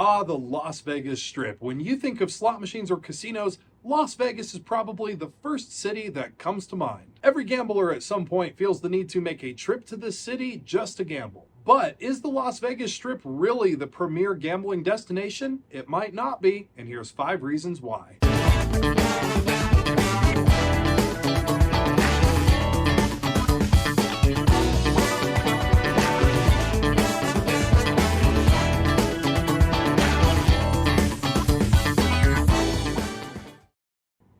Ah, the Las Vegas Strip. When you think of slot machines or casinos, Las Vegas is probably the first city that comes to mind. Every gambler at some point feels the need to make a trip to this city just to gamble. But is the Las Vegas Strip really the premier gambling destination? It might not be, and here's 5 reasons why.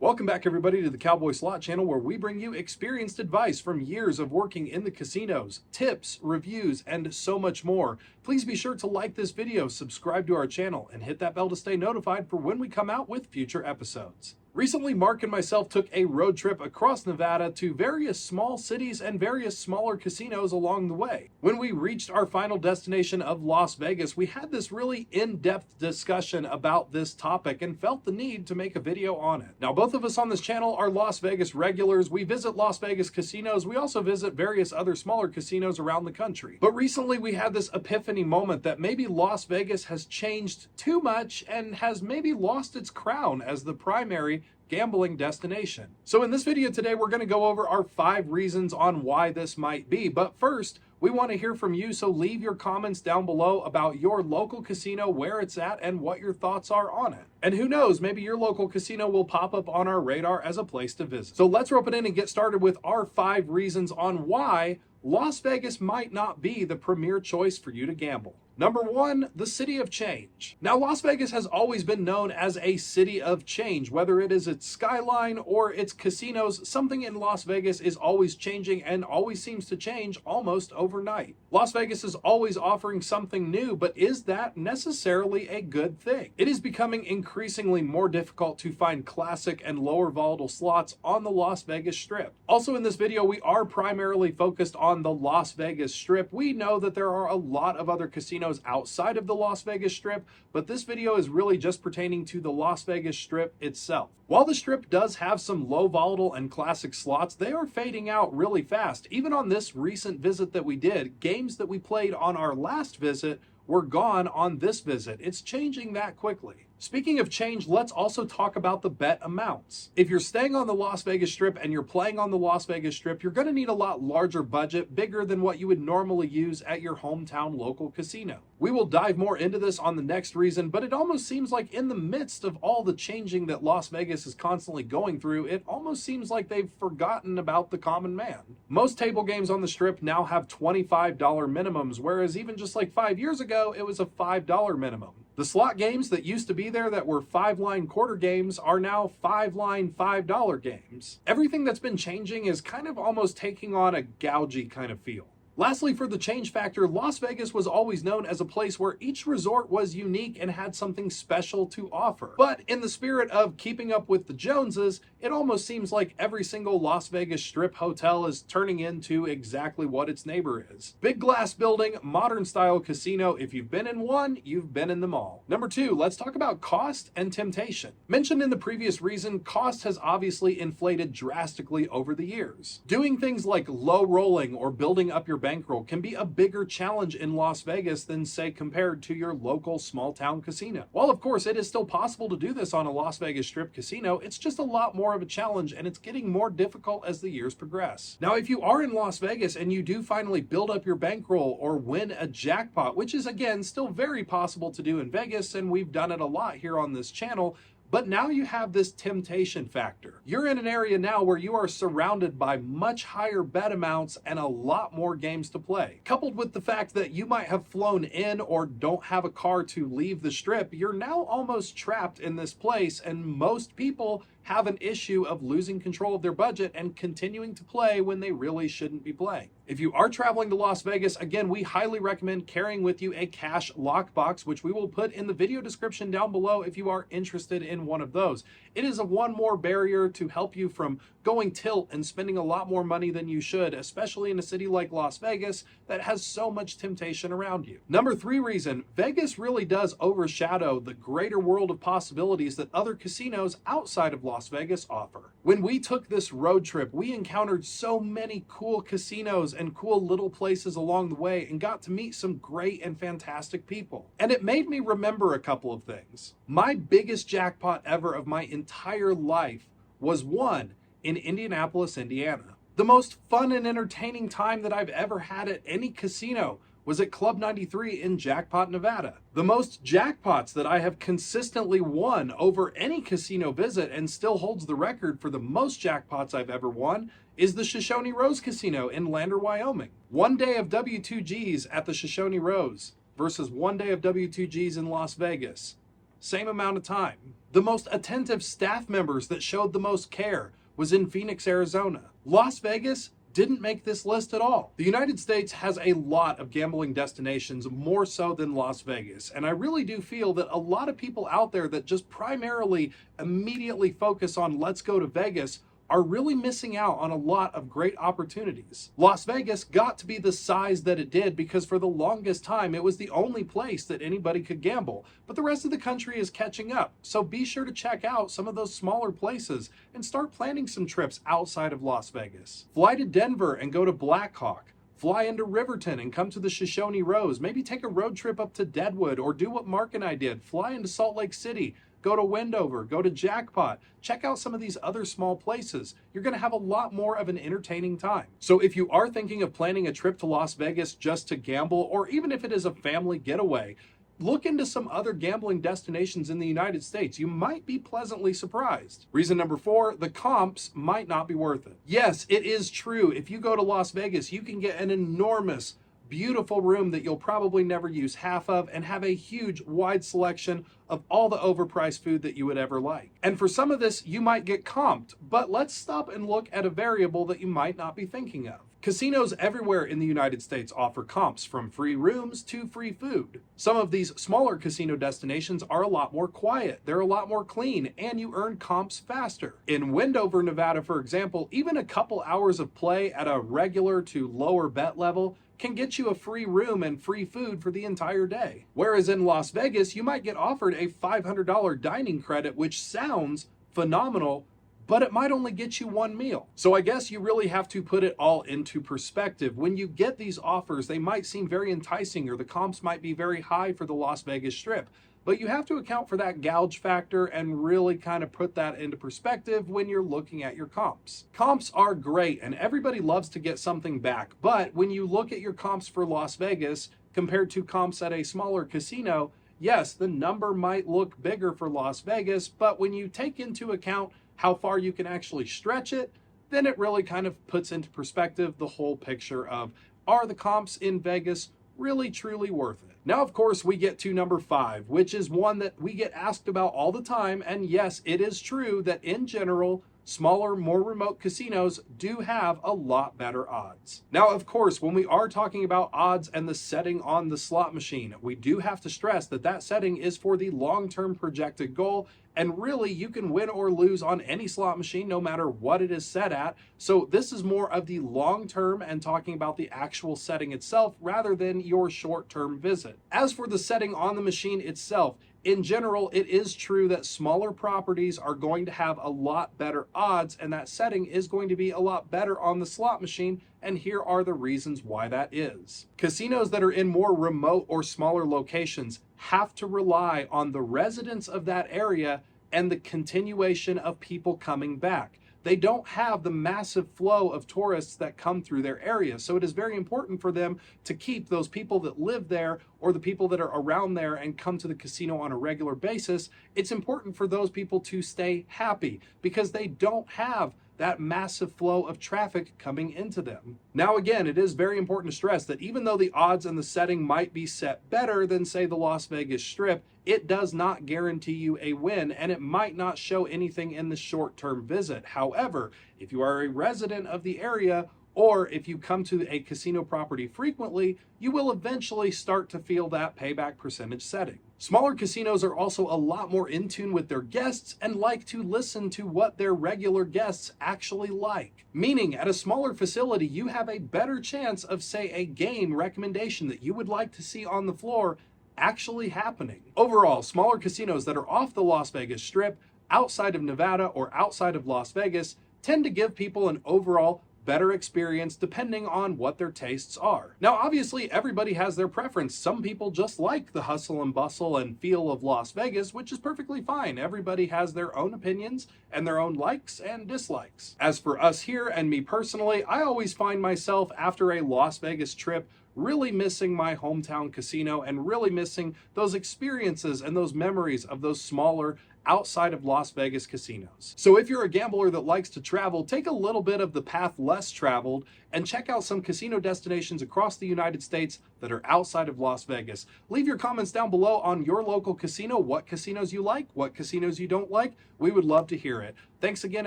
Welcome back, everybody, to the Cowboy Slot Channel, where we bring you experienced advice from years of working in the casinos, tips, reviews, and so much more. Please be sure to like this video, subscribe to our channel, and hit that bell to stay notified for when we come out with future episodes. Recently, Mark and myself took a road trip across Nevada to various small cities and various smaller casinos along the way. When we reached our final destination of Las Vegas, we had this really in-depth discussion about this topic and felt the need to make a video on it. Now, both of us on this channel are Las Vegas regulars. We visit Las Vegas casinos. We also visit various other smaller casinos around the country. But recently, we had this epiphany moment that maybe Las Vegas has changed too much and has maybe lost its crown as the primary gambling destination. So in this video today, we're going to go over our 5 reasons on why this might be. But first, we want to hear from you, so leave your comments down below about your local casino, where it's at, and what your thoughts are on it. And who knows, maybe your local casino will pop up on our radar as a place to visit. So let's rope it in and get started with our 5 reasons on why Las Vegas might not be the premier choice for you to gamble. Number 1, the city of change. Now, Las Vegas has always been known as a city of change. Whether it is its skyline or its casinos, something in Las Vegas is always changing and always seems to change almost overnight. Las Vegas is always offering something new, but is that necessarily a good thing? It is becoming increasingly more difficult to find classic and lower volatile slots on the Las Vegas Strip. Also in this video, we are primarily focused on the Las Vegas Strip. We know that there are a lot of other casinos outside of the Las Vegas Strip, but this video is really just pertaining to the Las Vegas Strip itself. While the Strip does have some low volatile and classic slots, they are fading out really fast. Even on this recent visit that we did, games that we played on our last visit were gone on this visit. It's changing that quickly. Speaking of change, let's also talk about the bet amounts. If you're staying on the Las Vegas Strip and you're playing on the Las Vegas Strip, you're going to need a lot larger budget, bigger than what you would normally use at your hometown local casino. We will dive more into this on the next reason, but it almost seems like in the midst of all the changing that Las Vegas is constantly going through, it almost seems like they've forgotten about the common man. Most table games on the Strip now have $25 minimums, whereas even just like 5 years ago, it was a $5 minimum. The slot games that used to be there that were 5-line quarter games are now 5-line $5 games. Everything that's been changing is kind of almost taking on a gougey kind of feel. Lastly, for the change factor, Las Vegas was always known as a place where each resort was unique and had something special to offer. But in the spirit of keeping up with the Joneses, it almost seems like every single Las Vegas Strip hotel is turning into exactly what its neighbor is. Big glass building, modern style casino. If you've been in one, you've been in them all. Number 2, let's talk about cost and temptation. Mentioned in the previous reason, cost has obviously inflated drastically over the years. Doing things like low rolling or building up your bankroll can be a bigger challenge in Las Vegas than, say, compared to your local small town casino. While of course it is still possible to do this on a Las Vegas Strip casino, it's just a lot more of a challenge, and it's getting more difficult as the years progress. Now, if you are in Las Vegas and you do finally build up your bankroll or win a jackpot, which is again still very possible to do in Vegas, and we've done it a lot here on this channel, but now you have this temptation factor. You're in an area now where you are surrounded by much higher bet amounts and a lot more games to play. Coupled with the fact that you might have flown in or don't have a car to leave the Strip, you're now almost trapped in this place, and most people have an issue of losing control of their budget and continuing to play when they really shouldn't be playing. If you are traveling to Las Vegas, again, we highly recommend carrying with you a cash lockbox, which we will put in the video description down below if you are interested in one of those. It is one more barrier to help you from going tilt and spending a lot more money than you should, especially in a city like Las Vegas that has so much temptation around you. Number 3 reason, Vegas really does overshadow the greater world of possibilities that other casinos outside of Las Vegas offer. When we took this road trip, we encountered so many cool casinos and cool little places along the way and got to meet some great and fantastic people. And it made me remember a couple of things. My biggest jackpot ever of my entire life was one in Indianapolis, Indiana. The most fun and entertaining time that I've ever had at any casino was at Club 93 in Jackpot, Nevada. The most jackpots that I have consistently won over any casino visit and still holds the record for the most jackpots I've ever won is the Shoshone Rose Casino in Lander, Wyoming. One day of W2Gs at the Shoshone Rose versus one day of W2Gs in Las Vegas. Same amount of time. The most attentive staff members that showed the most care was in Phoenix, Arizona. Las Vegas didn't make this list at all. The United States has a lot of gambling destinations, more so than Las Vegas, and I really do feel that a lot of people out there that just primarily immediately focus on let's go to Vegas are really missing out on a lot of great opportunities. Las Vegas got to be the size that it did because for the longest time it was the only place that anybody could gamble, but the rest of the country is catching up. So be sure to check out some of those smaller places and start planning some trips outside of Las Vegas. Fly to Denver and go to Black Hawk. Fly into Riverton and come to the Shoshone Rose. Maybe take a road trip up to Deadwood, or do what Mark and I did. Fly into Salt Lake City. Go to Wendover, go to Jackpot, check out some of these other small places. You're gonna have a lot more of an entertaining time. So if you are thinking of planning a trip to Las Vegas just to gamble, or even if it is a family getaway, look into some other gambling destinations in the United States. You might be pleasantly surprised. Reason number 4, the comps might not be worth it. Yes, it is true. If you go to Las Vegas, you can get an enormous, beautiful room that you'll probably never use half of and have a huge wide selection of all the overpriced food that you would ever like. And for some of this, you might get comped, but let's stop and look at a variable that you might not be thinking of. Casinos everywhere in the United States offer comps, from free rooms to free food. Some of these smaller casino destinations are a lot more quiet, they're a lot more clean, and you earn comps faster. In Wendover, Nevada, for example, even a couple hours of play at a regular to lower bet level can get you a free room and free food for the entire day. Whereas in Las Vegas, you might get offered a $500 dining credit, which sounds phenomenal, but it might only get you one meal. So I guess you really have to put it all into perspective. When you get these offers, they might seem very enticing, or the comps might be very high for the Las Vegas Strip. But you have to account for that gouge factor and really kind of put that into perspective when you're looking at your comps. Comps are great and everybody loves to get something back, but when you look at your comps for Las Vegas compared to comps at a smaller casino, yes, the number might look bigger for Las Vegas, but when you take into account how far you can actually stretch it, then it really kind of puts into perspective the whole picture of, are the comps in Vegas really truly worth it? Now, of course, we get to number 5, which is one that we get asked about all the time. And yes, it is true that in general, smaller, more remote casinos do have a lot better odds. Now, of course, when we are talking about odds and the setting on the slot machine, we do have to stress that that setting is for the long-term projected goal. And really, you can win or lose on any slot machine, no matter what it is set at. So this is more of the long term and talking about the actual setting itself rather than your short-term visit. As for the setting on the machine itself, in general, it is true that smaller properties are going to have a lot better odds, and that setting is going to be a lot better on the slot machine, and here are the reasons why that is. Casinos that are in more remote or smaller locations have to rely on the residents of that area and the continuation of people coming back. They don't have the massive flow of tourists that come through their area. So it is very important for them to keep those people that live there, or the people that are around there and come to the casino on a regular basis. It's important for those people to stay happy because they don't have that massive flow of traffic coming into them. Now, again, it is very important to stress that even though the odds and the setting might be set better than, say, the Las Vegas Strip, it does not guarantee you a win, and it might not show anything in the short-term visit. However, if you are a resident of the area, or if you come to a casino property frequently, you will eventually start to feel that payback percentage setting. Smaller casinos are also a lot more in tune with their guests and like to listen to what their regular guests actually like. Meaning, at a smaller facility, you have a better chance of, say, a game recommendation that you would like to see on the floor actually happening. Overall, smaller casinos that are off the Las Vegas Strip, outside of Nevada or outside of Las Vegas, tend to give people an overall better experience depending on what their tastes are. Now, obviously, everybody has their preference. Some people just like the hustle and bustle and feel of Las Vegas, which is perfectly fine. Everybody has their own opinions and their own likes and dislikes. As for us here and me personally, I always find myself after a Las Vegas trip really missing my hometown casino and really missing those experiences and those memories of those smaller outside of Las Vegas casinos. So if you're a gambler that likes to travel, take a little bit of the path less traveled and check out some casino destinations across the United States that are outside of Las Vegas. Leave your comments down below on your local casino, what casinos you like, what casinos you don't like. We would love to hear it. Thanks again,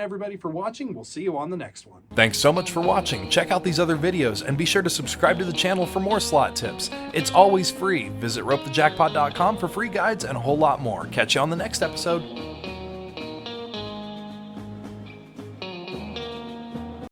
everybody, for watching. We'll see you on the next one. Thanks so much for watching. Check out these other videos and be sure to subscribe to the channel for more slot tips. It's always free. Visit ropethejackpot.com for free guides and a whole lot more. Catch you on the next episode.